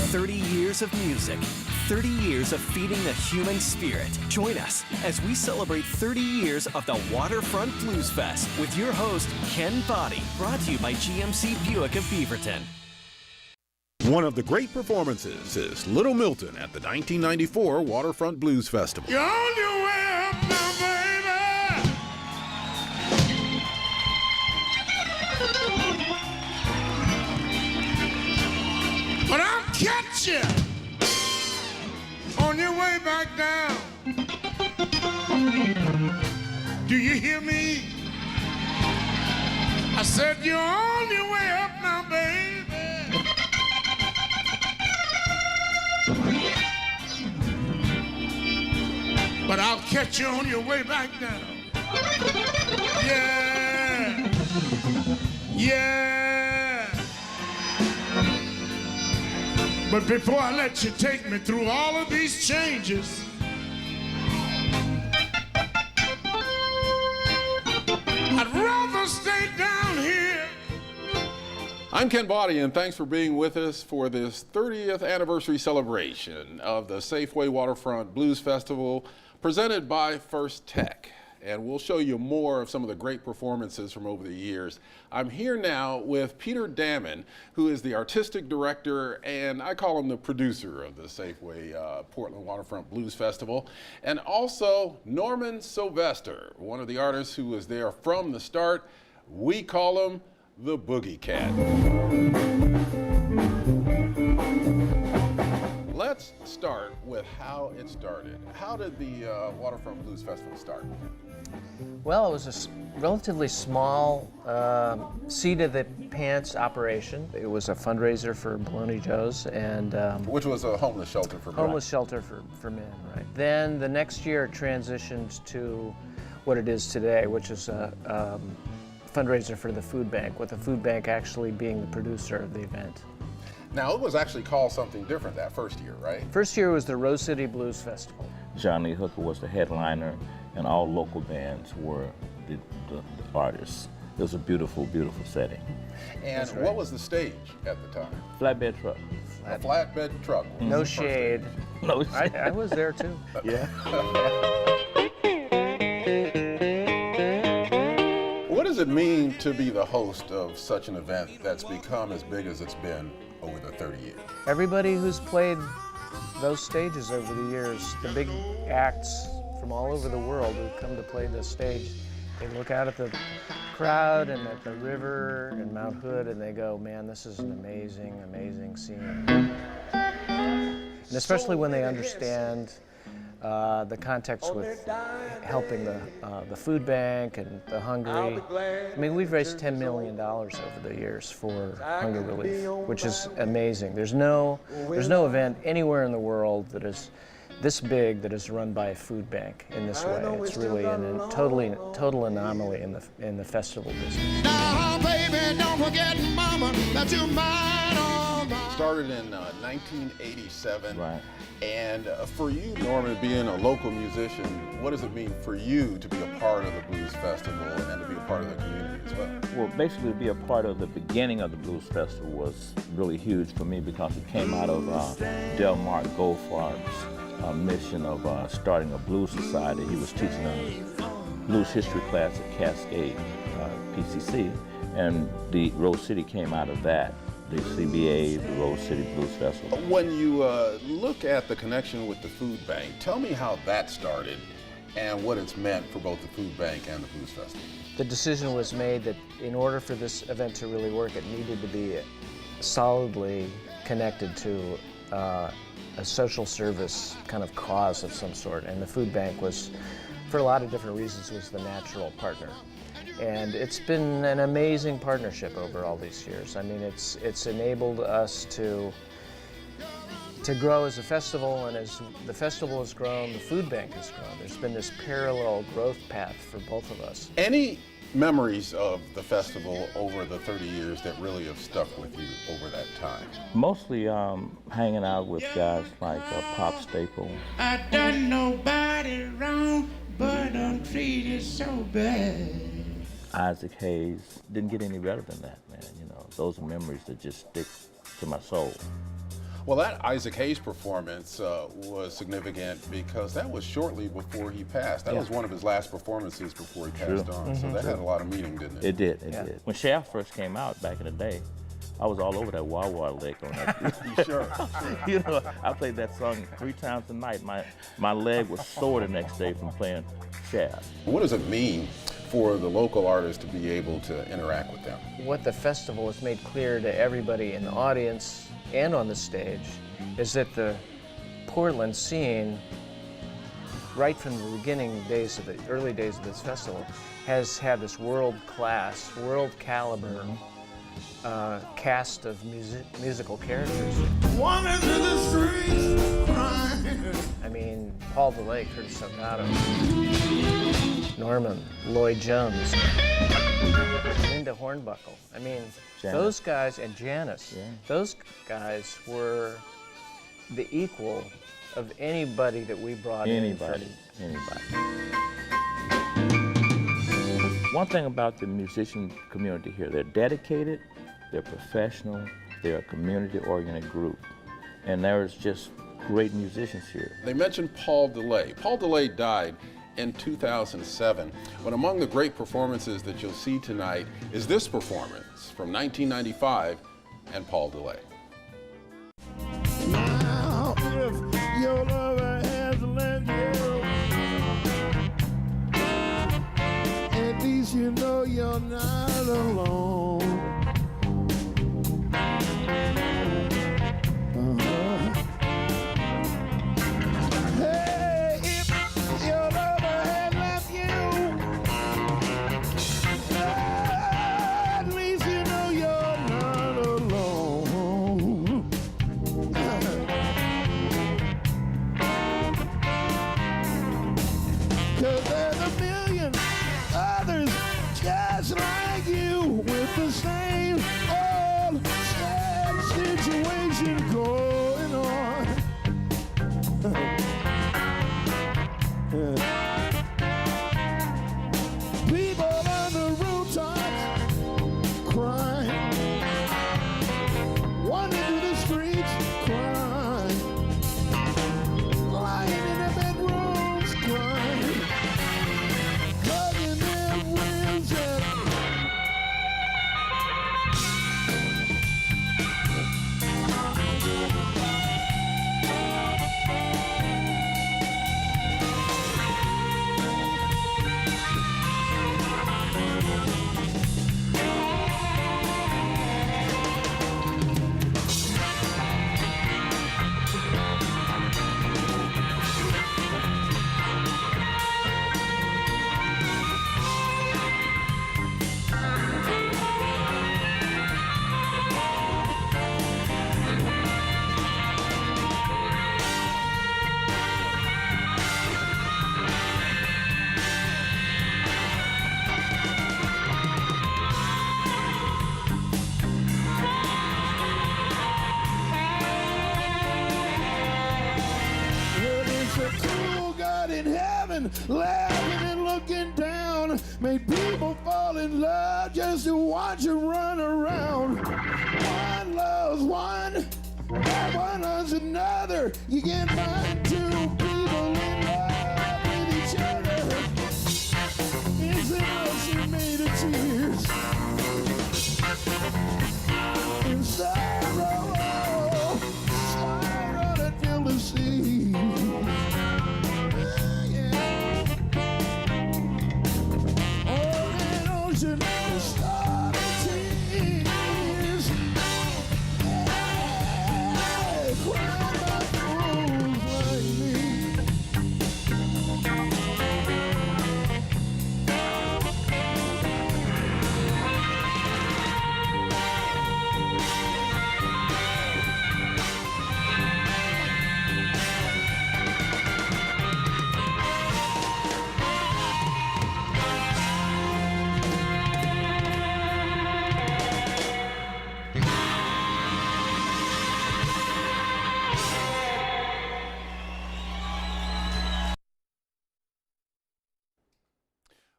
30 years of music, 30 years of feeding the human spirit. Join us as we celebrate 30 years of the Waterfront Blues Fest with your host, Ken Boddy, brought to you by GMC Buick of Beaverton. One of the great performances is Little Milton at the 1994 Waterfront Blues Festival. You're on your way up now, baby. But I'll catch you on your way back down. Do you hear me? I said you're on your way up now, baby. But I'll catch you on your way back down. Yeah. Yeah. But before I let you take me through all of these changes, I'd rather stay down here. I'm Ken Boddy, and thanks for being with us for this 30th anniversary celebration of the Safeway Waterfront Blues Festival, presented by First Tech. And we'll show you more of some of the great performances from over the years. I'm here now with Peter Damon, who is the artistic director, and I call him the producer of the Safeway Portland Waterfront Blues Festival, and also Norman Sylvester, one of the artists who was there from the start. We call him the Boogie Cat. Let's start with how it started. How did the Waterfront Blues Festival start? Well, it was a relatively small seat-of-the-pants operation. It was a fundraiser for Bologna Joe's and Which was a homeless shelter for men. homeless shelter for men, right? Then the next year it transitioned to what it is today, which is a fundraiser for the food bank, with the food bank actually being the producer of the event. Now, it was actually called something different that first year, right? First year was the Rose City Blues Festival. John Lee Hooker was the headliner, and all local bands were the artists. It was a beautiful, beautiful setting. And right. what was the stage at the time? Flatbed truck. A flatbed truck. No shade. No shade. I was there too. Yeah. What does it mean to be the host of such an event that's become as big as it's been over the 30 years? Everybody who's played those stages over the years, the big acts from all over the world who come to play this stage, they look out at the crowd and at the river and Mount Hood and they go, man, this is an amazing, amazing scene. And especially when they understand the context with helping the food bank and the hungry. I mean, we've raised $10 million over the years for hunger relief, which is amazing. There's no event anywhere in the world that is this big that is run by a food bank in this way. It's really a total anomaly in the festival business. Now, baby, don't forget, mama, that you're mine, all mine. Started in 1987. Right. And for you, Norman, being a local musician, what does it mean for you to be a part of the Blues Festival and to be a part of the community as well? Well, basically, to be a part of the beginning of the Blues Festival was really huge for me because it came out of Delmark Goldfarb's mission of starting a blues society. He was teaching a blues history class at Cascade, PCC, and the Rose City came out of that. The CBA, the Rose City Blues Festival. When you look at the connection with the food bank, tell me how that started and what it's meant for both the food bank and the Blues Festival. The decision was made that in order for this event to really work, it needed to be solidly connected to a social service kind of cause of some sort, and the food bank was, for a lot of different reasons, was the natural partner. And it's been an amazing partnership over all these years. I mean, it's enabled us to grow as a festival, and as the festival has grown, the food bank has grown. There's been this parallel growth path for both of us. Any memories of the festival over the 30 years that really have stuck with you over that time? Mostly hanging out with guys like Pop Staple. I done nobody wrong, but I'm treated so bad. Isaac Hayes. Didn't get any better than that, man. You know, those are memories that just stick to my soul. Well, that Isaac Hayes performance was significant because that was shortly before he passed. That was one of his last performances before he passed on. So that had a lot of meaning, didn't it? It did, it did. When Shaft first came out back in the day, I was all over that Wawa leg on that. Sure. You know, I played that song 3 times a night. My leg was sore the next day from playing Shaft. What does it mean for the local artists to be able to interact with them? What the festival has made clear to everybody in the audience and on the stage is that the Portland scene, right from the beginning days of the early days of this festival, has had this world-class, world-caliber cast of musical characters. Wandering through the streets, crying. I mean, Paul DeLay, Curtis Salgado, Norman, Lloyd Jones, Linda Hornbuckle. I mean, those guys, and Janice, those guys were the equal of anybody that we brought in. Anybody. One thing about the musician community here, they're dedicated, they're professional, they're a community-oriented group, and there's just great musicians here. They mentioned Paul DeLay. Paul DeLay died in 2007, but among the great performances that you'll see tonight is this performance from 1995 and Paul DeLay. Now, if your lover has left you, at least you know you're not alone. Hey, if your lover has left you, at least you know you're not alone. 'Cause there's a million others just like you with the same old sad situation going on. People on the rooftops crying, wandering through the streets crying, lying in their bedrooms crying, hugging their wills and a cool God in heaven, laughing and looking down, made people fall in love just to watch him run around. One loves one, and one loves another. You can't find two people in love with each other. It's emotion made of tears and sorrow that filled the sea. Crying by fools like me.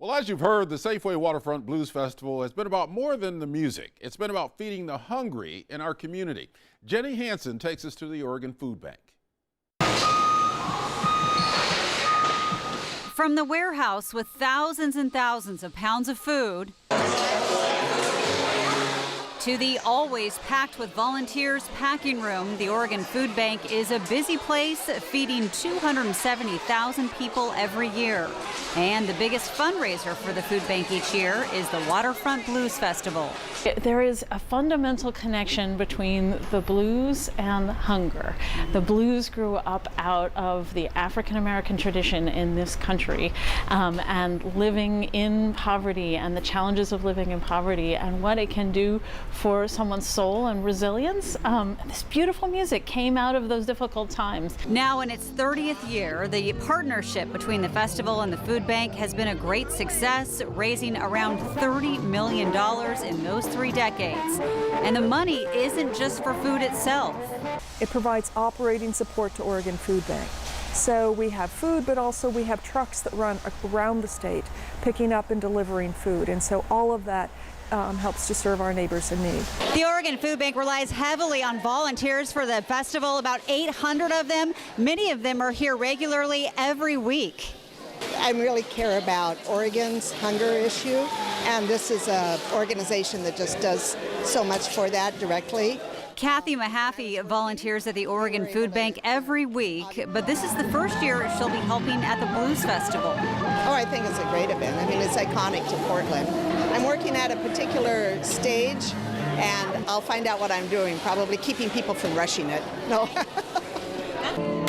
Well, as you've heard, the Safeway Waterfront Blues Festival has been about more than the music. It's been about feeding the hungry in our community. Jenny Hansen takes us to the Oregon Food Bank. From the warehouse with thousands and thousands of pounds of food to the always packed with volunteers packing room, the Oregon Food Bank is a busy place feeding 270,000 people every year. And the biggest fundraiser for the food bank each year is the Waterfront Blues Festival. There is a fundamental connection between the blues and hunger. The blues grew up out of the African American tradition in this country and living in poverty and the challenges of living in poverty and what it can do for someone's soul and resilience. This beautiful music came out of those difficult times. Now in its 30th year, the partnership between the festival and the food bank has been a great success, raising around $30 million in those 3 decades. And the money isn't just for food itself. It provides operating support to Oregon Food Bank. So we have food, but also we have trucks that run around the state picking up and delivering food. And so all of that helps to serve our neighbors in need. The Oregon Food Bank relies heavily on volunteers for the festival, about 800 of them. Many of them are here regularly every week. I really care about Oregon's hunger issue, and this is an organization that just does so much for that directly. Kathy Mahaffey volunteers at the Oregon Food Bank every week, but this is the first year she'll be helping at the Blues Festival. Oh, I think it's a great event. I mean, it's iconic to Portland. I'm working at a particular stage, and I'll find out what I'm doing, probably keeping people from rushing it. No.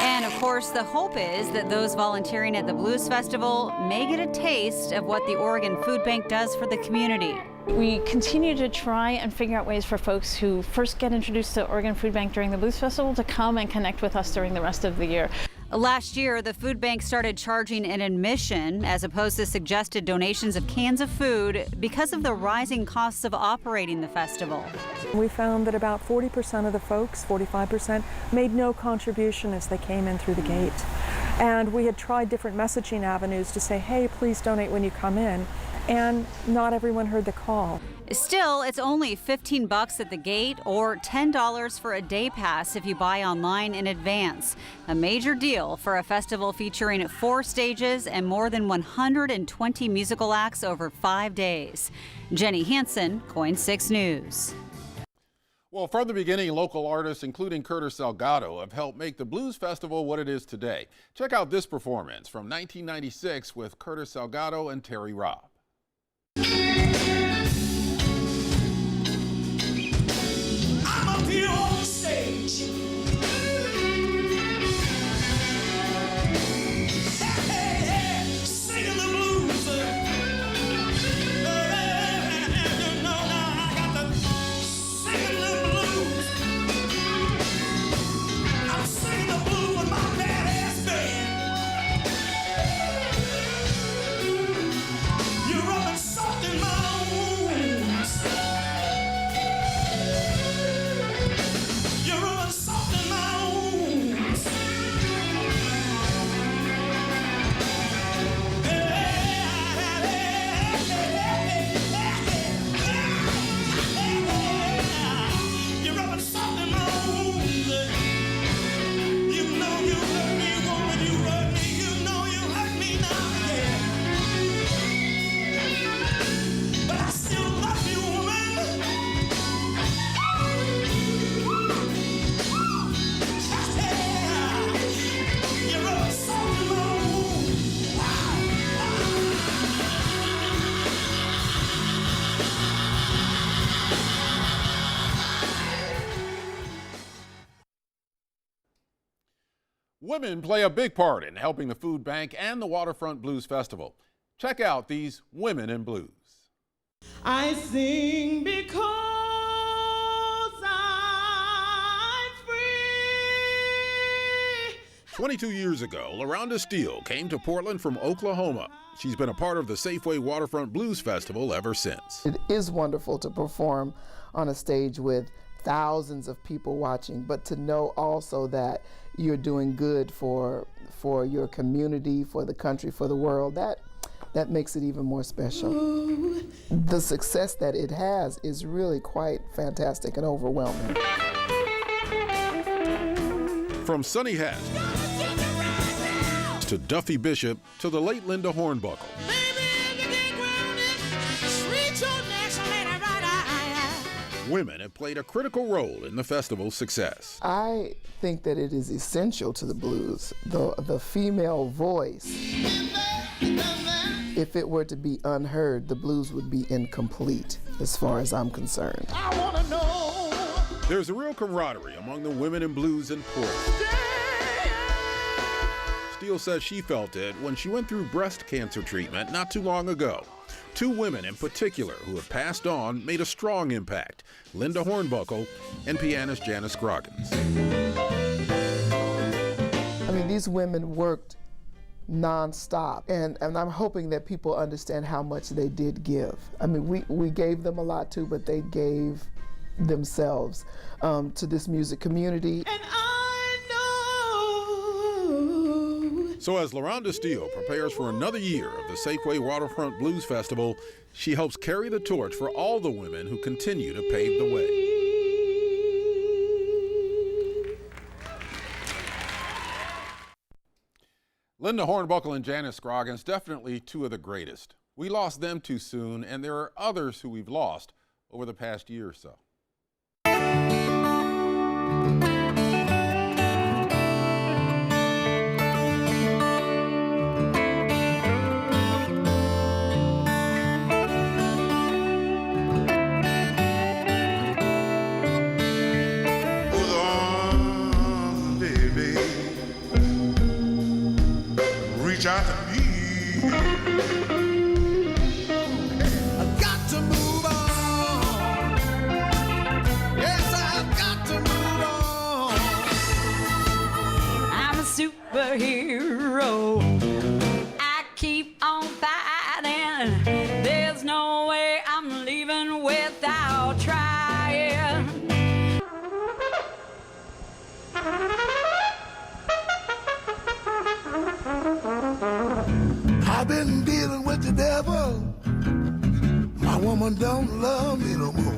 And of course, the hope is that those volunteering at the Blues Festival may get a taste of what the Oregon Food Bank does for the community. We continue to try and figure out ways for folks who first get introduced to Oregon Food Bank during the Blues Festival to come and connect with us during the rest of the year. Last year, the food bank started charging an admission as opposed to suggested donations of cans of food because of the rising costs of operating the festival. We found that about 40% of the folks, 45%, made no contribution as they came in through the gate. And we had tried different messaging avenues to say, hey, please donate when you come in. And not everyone heard the call. Still, it's only $15 at the gate or $10 for a day pass if you buy online in advance. A major deal for a festival featuring 4 stages and more than 120 musical acts over 5 days. Jenny Hansen, KOIN 6 News. Well, from the beginning, local artists, including Curtis Salgado, have helped make the Blues Festival what it is today. Check out this performance from 1996 with Curtis Salgado and Terry Robb. I'm up here on the stage. Singing the blues. You know now I got to sing the blues. I'm singing the blues with my badass band. You're rubbing salt in my wounds. You're rubbing salt in my wounds. You're rubbing salt in my wounds. You know you hurt me, woman, you hurt me. You know you hurt me now, yeah. But I still love you, woman. You're rubbing salt in my wounds. Women play a big part in helping the food bank and the Waterfront Blues Festival. Check out these women in blues. I sing because I'm free. 22 years ago, LaRonda Steele came to Portland from Oklahoma. She's been a part of the Safeway Waterfront Blues Festival ever since. It is wonderful to perform on a stage with thousands of people watching, but to know also that you're doing good for your community, for the country, for the world, that makes it even more special. The success that it has is really quite fantastic and overwhelming. From Sonny Hatt to Duffy Bishop to the late Linda Hornbuckle. Women have played a critical role in the festival's success. I think that it is essential to the blues, the female voice. If it were to be unheard, the blues would be incomplete, as far as I'm concerned. I wanna know. There's a real camaraderie among the women in blues in Portland. Steele says she felt it when she went through breast cancer treatment not too long ago. Two women in particular who have passed on made a strong impact, Linda Hornbuckle and pianist Janice Scroggins. I mean, these women worked nonstop, and I'm hoping that people understand how much they did give. I mean, we gave them a lot too, but they gave themselves to this music community. And I know. So as LaRonda Steele prepares for another year of the Safeway Waterfront Blues Festival, she helps carry the torch for all the women who continue to pave the way. Linda Hornbuckle and Janice Scroggins, definitely two of the greatest. We lost them too soon, and there are others who we've lost over the past year or so. Reach out to me. I've got to move on. Yes, I've got to move on. I'm a superhero. I keep on fighting. There's no way I'm leaving without trying. I've been dealing with the devil. My woman don't love me no more.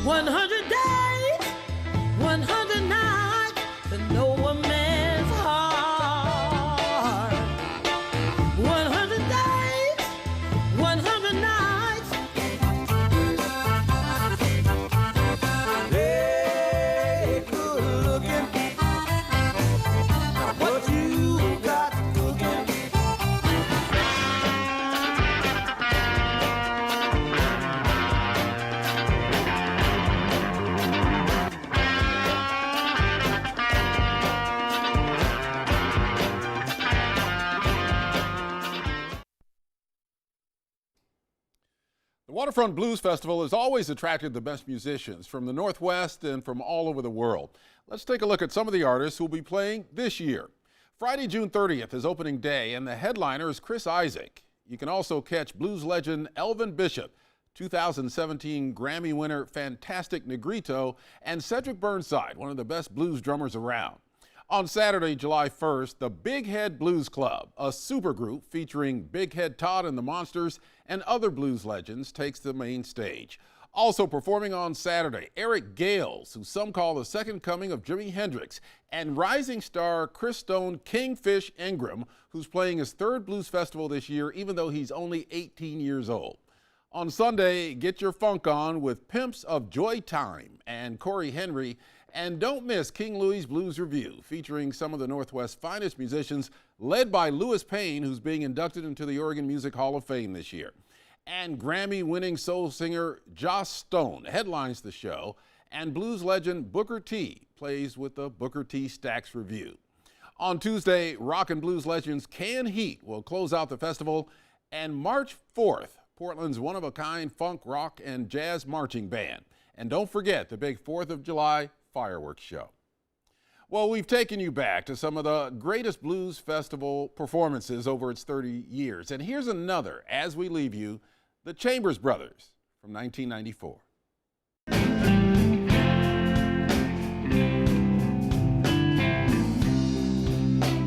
100 days, 100 nights to know a man's heart. 100 days, 100 nights. Hey, good looking. What you got cooking? The Waterfront Blues Festival has always attracted the best musicians from the Northwest and from all over the world. Let's take a look at some of the artists who will be playing this year. Friday, June 30th is opening day, and the headliner is Chris Isaak. You can also catch blues legend Elvin Bishop, 2017 Grammy winner Fantastic Negrito, and Cedric Burnside, one of the best blues drummers around. On Saturday, July 1st, the Big Head Blues Club, a supergroup featuring Big Head Todd and the Monsters and other blues legends, takes the main stage. Also performing on Saturday, Eric Gales, who some call the second coming of Jimi Hendrix, and rising star Chris Stone Kingfish Ingram, who's playing his third blues festival this year, even though he's only 18 years old. On Sunday, get your funk on with Pimps of Joy Time and Corey Henry. And don't miss King Louie's Blues Review, featuring some of the Northwest's finest musicians, led by Louis Payne, who's being inducted into the Oregon Music Hall of Fame this year. And Grammy-winning soul singer Joss Stone headlines the show, and blues legend Booker T plays with the Booker T Stax Review. On Tuesday, rock and blues legends Can Heat will close out the festival, and March 4th, Portland's one-of-a-kind funk, rock, and jazz marching band. And don't forget the big 4th of July fireworks show. Well, we've taken you back to some of the greatest blues festival performances over its 30 years. And here's another as we leave you, the Chambers Brothers from 1994.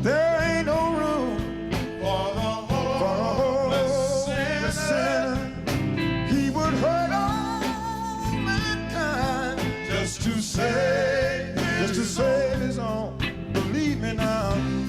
There ain't no room just to save his own. Believe me now.